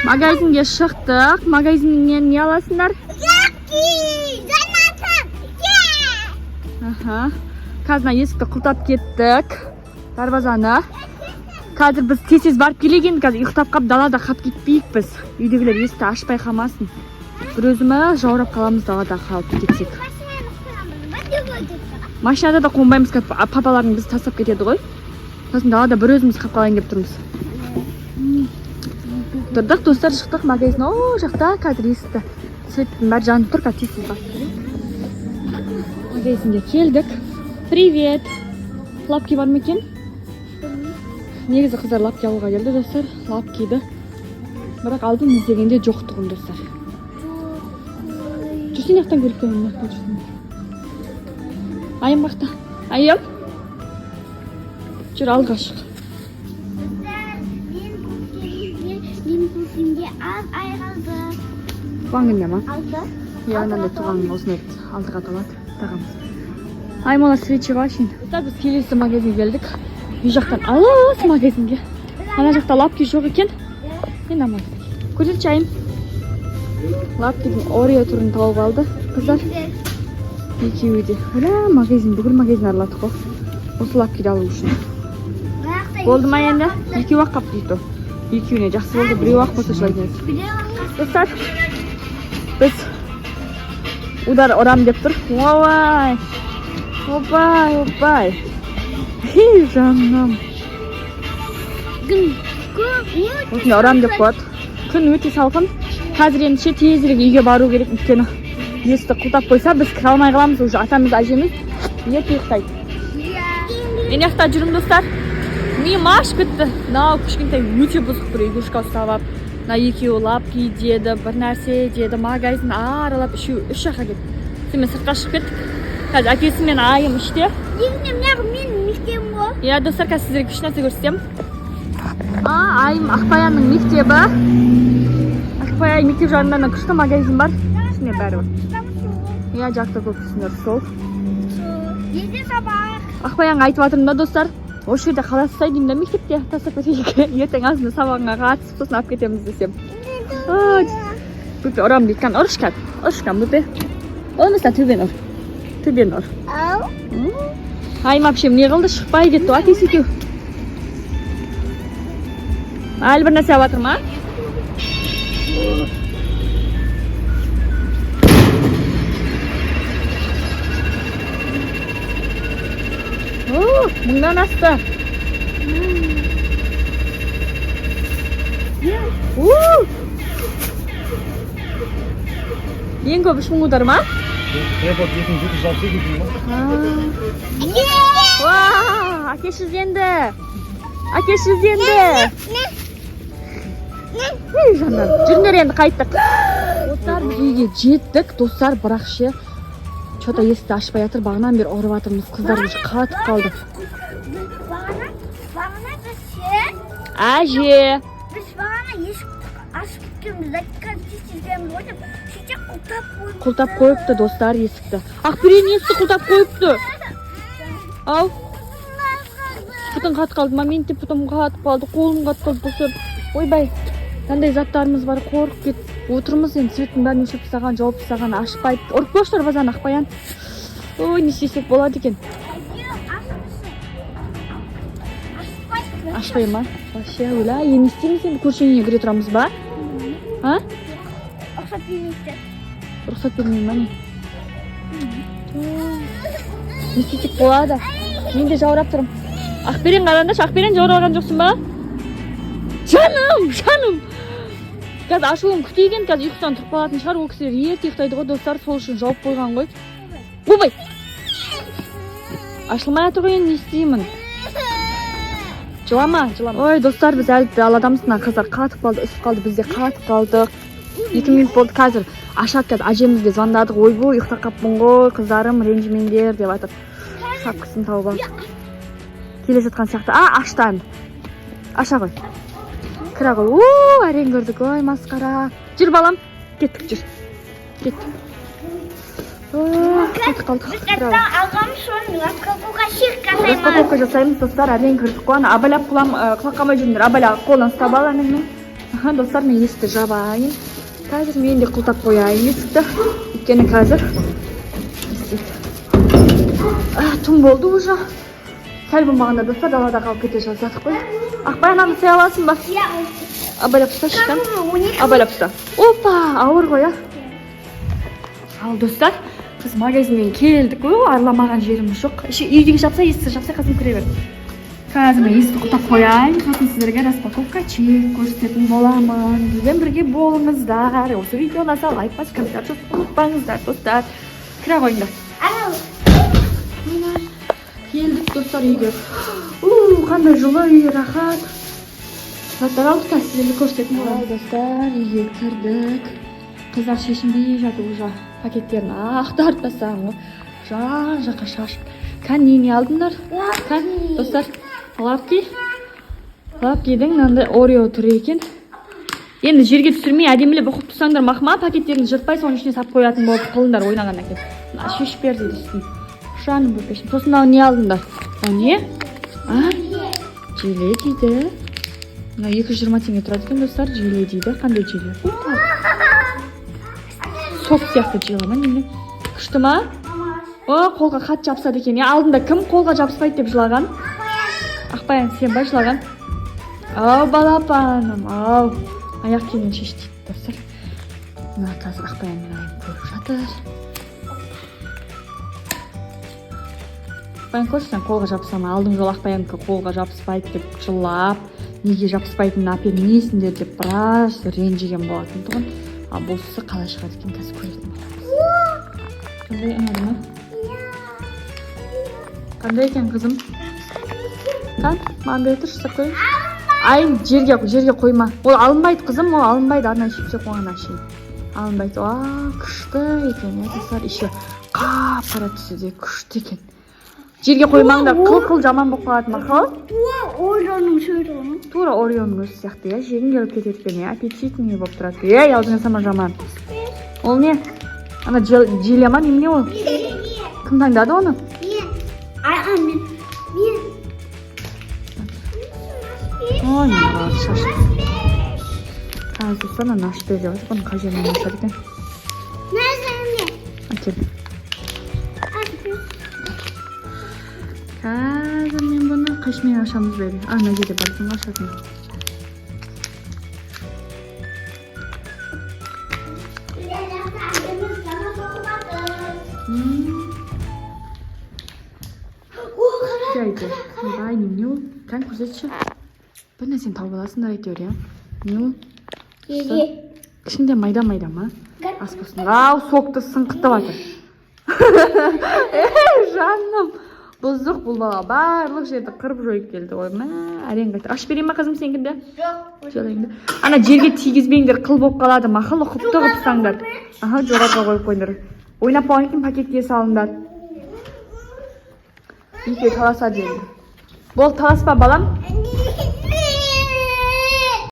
Магазинге шықтық. Магазиннен не аласыңдар? Қазір есікті құлтап кеттік. Дарбазаны. Қазір біз тез барып келеген. Қазір ұйықтап қап далада қап кетпейік біз. Үйдегілер есікті ашпай қалмасын. Бір өзімі жаурап қаламыз далада қалып кетсек. Машинада да қонбаймыз, папаларың біз тастап кетеді ғой. Сосын далада бір өзіміз қап қалайын деп тұрмыз. Тұрдық, достар, шықтық магазин. О, жақта қазір есікті. Светтің бәрі жанып тұр, тез басып келейік. Магазинге келдік. Привет. Лапки бар ма екен? Негізі қыздар лапки алуға келді, достар. Лапкиді. Бірақ алдым іздегенде жоқ тұғын, достар. Жүрсен яқтан көріп келемін. Айым бақта. Айым. Жүр алға шық. Мен көзімде аз ай қалды. Туған күнде ма? Алды. Яғынан туған осыны алдыға талады. Тағамыз. Аймала свечи башин. Біз келесі магазинге келдік. Үй жақтан алыс магазинге. Ана жақта лапки жоқ екен. Мен амал. Көрсетші айым. Лапкидің Орео түрін тауып алды. Қыздар. Екеуі де. Оля, магазин. Бүкіл магазин арладық қой. Осы лапкиді алу үшін. Болды ма енді? Екеу ақ қап дейді. Екеуіне жақсы болды. Біреу ақ болса шылайтын. Достар. Біз удар орам деп тұр. Ой. Опай, опай. Хей, жаным. Осында орам деп қояды. Күн өте салқын. Қазір ендіше тезірек үйге бару керек. Өйткені есікті құлтап қойса, біз кіре алмай қаламыз. Уже атамыз, әжеміз ерте ұйықтайды. Мен жақта жүрім, достар. Миым ашып кетті. Мынау кішкентай өте бұзық бір игрушка ұстап алып. Мына екеуі лапки деді, бір нәрсе деді, магазин аралап үш жаққа кетті. Сонымен сыртқа шығып кеттік. Қазір әкесі мен айым іште. Мен мектебім ғой. Иә, достар, қазір сіздерге күш нәрсе көрсетемін. Айым Ақбаянның мектебі. Ақбаян мектеп жанында күшті магазин бар. Ішіне бәрі бар. Иә, жақта көп түсіндер сол. Ерте сабақ. Ақбаянға айтып жатырмын да, достар. Осы жерде қалай ұстайды деймін да, мектепте тастап кетейік. Ертең азында сабағыңа қатысып, сосын алып кетеміз десем. Бүпе ұрам дейкен, ұрышқан. Ұрышқан бүпе. Олмаса төбен ұр. Төбен ұр. Ау. Айым апшем не қылды, шықпай кетті, атес екеу. Әлі бір нәрсе алып жатыр ма? Мыңнан асты. Ең көп 3 мың удар ма? Әкеш ізденді. Әкеш ізденді. Жаным, жүріңдер енді қайттық. Достар, үйге жеттік. Достар, бірақ ше что-то есікті ашпай жатыр. Бағынан бері ұрып жатырмыз. Қыздар уже қатып қалды. Бағана біз ше? Әже. Біз бағана есікті ашып кеткенбіз. Қазір ойнап, сөйтсе құлтап қойыпты. Құлтап қойыпты, достар, есікті. Ақберен есікті құлтап қойыпты. Ау. Пұтың қатып қалды. Моменте пұтым қатып қалды. Қолым қатып қалды, достар. Ойбай. Қандай заттарымыз бар, қорқып кетіп отырмыз. Енді светтің бәрін өшіріп тастаған, жауып тастаған, ашпайды. Ұрып қойшы дарбазаны, Ақбаян. Ой, не істесек болады екен. Ашпай ма? Вообще, ойла, не істейміз енді көрші үйіне кіре тұрамыз ба? Рұқсат бермейді. Рұқсат бермей ма не? Не істесек болады? Мен де жаурап тұрым. Ақберен қараңдашы, Ақберен жаураған жоқсың ба? Жаным, жаным. Қазір ашуын күтейген, қазір ұйықтан тұрып қалатын шығар. Ол кісілер ерте ұйықтайды ғой, достар, сол үшін жауып қойған ғой. Болмай. Ашылмай жатыр ғой, енді не істеймін? Жылама, жылама. Ой, достар, біз әлі даладамыз. Мына қыздар қатып қалды, үсіп қалды, біз де қатып қалдық. 2 минут болды қазір. Ашады, қазір әжемізге звондадық. Ойбой, ұйықтап қаппын ғой, қыздарым, ренжімеңдер деп айтып. Шапкасын тауып алып. Келе жатқан сияқты. Аштан. Аша ғой. Кіра ғой. Әрең көрдік. Ой, масқара. Жүр балам. Кеттік, жүр. Кеттік. Кеттік қалдық. Біз алғамыз соны распаковка жасаймыз, достар. Әрең көрдік қой. Абайлап құлаққамай жүріңдер. Абайла қолынан ұстап ал әніңмен. Аха, достар, мен есікті жабайын. Қазір мен де құлтап қояйын есікті. Өйткені қазір түн болды уже. Сәл болмағанда достар, далада қалып кете жаздадық қой. Ақбай, ананы сәй аласың ба? Иә. Абайлап ұста, шыққан. Абайлап ұста. Опа, ауыр ғой, Ал, достар, біз магазиннен келдік. Арламаған жеріміз жоқ. Үйдегі жапса, есікті жапса, қазір кіре бер. Қазір мен есікті құлтап қояйын. Сосын сіздерге распаковка чек көрсететін боламын. Бізбен бірге болыңыздар. Осы видео ұнаса лайк басып, комментарий жазып ұмытпаңыздар, достар. Кіре қойыңдар. Келдік, достар, үйге. Қандай жылы үй, рахат. Заттар алдық та сіздерге көрсететін боламын. Достар, үйге кірдік. Қыздар шешінбей жатыр уже. Пакеттерін ақтарып тастаған ғой. Жан-жаққа шашып. Кән не алдыңдар? Кән, достар, лапки. Лапкидің мынандай Орео түрі екен. Енді жерге түсірмей әдемілеп ұқып тұрсаңдар мақма, пакеттерін жыртпай соның ішіне сап қоятын болып қолындар ойнаған екен. Шешіп бер дейді үстін. Шаным бөпешін. Сосын не алдыңдар? Не? Желе дейді. 220 теңге тұрады екен, достар, желе дейді. Қандай желе? Сок сияқты желе ма, неме? Күшті ма? Қолға хат жапсады екен. Алдында кім қолға жабыспайды деп жылаған? Ақбаян, сен ба жылаған? Ау, балапаным, ау. Аяқ киімін шешті, достар. Қазір Ақбаянның айым көріп жатыр. Ақбаян, көрсен қолға жабысама. Алдың жол Ақбаянға қолға жабыспайды деп жылап, неге жабыспайтынын әпермейсіңдер деп біраз ренжіген болатын тұғын. Ал болсы қалай шығады екен, қазір көретін боламыз. Қандай ұнады ма? Қандай екен, қызым? Қан, маңдай тұр, шықсақ қойып. Ай, жерге қойма. Ол алынбайды, қызым, ол алынбайды. Арнай шепсе қойған ашын. Алынбайды. Күшті екен, достар. Еще қап-қара түсі де күшті екен. Жерге қоймаңдар, қыл-қыл жаман болып қалады мақал. Орионың сөйді оның. Тура Орионың өзі сияқты, жегін келіп кететкен, аппетитный болып тұрады. Алдыңа сама жаман. Ол не? Ана желе ма, немене ол? Кім таңдады оны? Мен. Ой, не бар, шашып. Қазір сана нашты деп жатыр, бұның қай жерінен ашады екен. Әкел. Қазір мен бұны қашмен ашамыз бәді. Ана жерде балсын ашатын. Жайды. Бай, не ол? Кән көрсетші. Бір нәрсен тауып аласыңдар әйтеуір, Не ол? Ішінде майда-майда ма? Ас болсын. Ау, соқты сыңқытып жатыр. Жаным. Бұздық бұл бала барлық жерді қырып жойып келді ғой. Әрең қайтыр. Аш берейін ма қызым сенкінде? Жоқ. Ана жерге тигізбеңдер, қыл болып қалады. Мақыл ұқыпты ғыпсаңдар. Жоғарға қойып қойындар. Ойнап болған екен пакетке салыңдар. Екеу таласа дейді. Бол таласпа балам.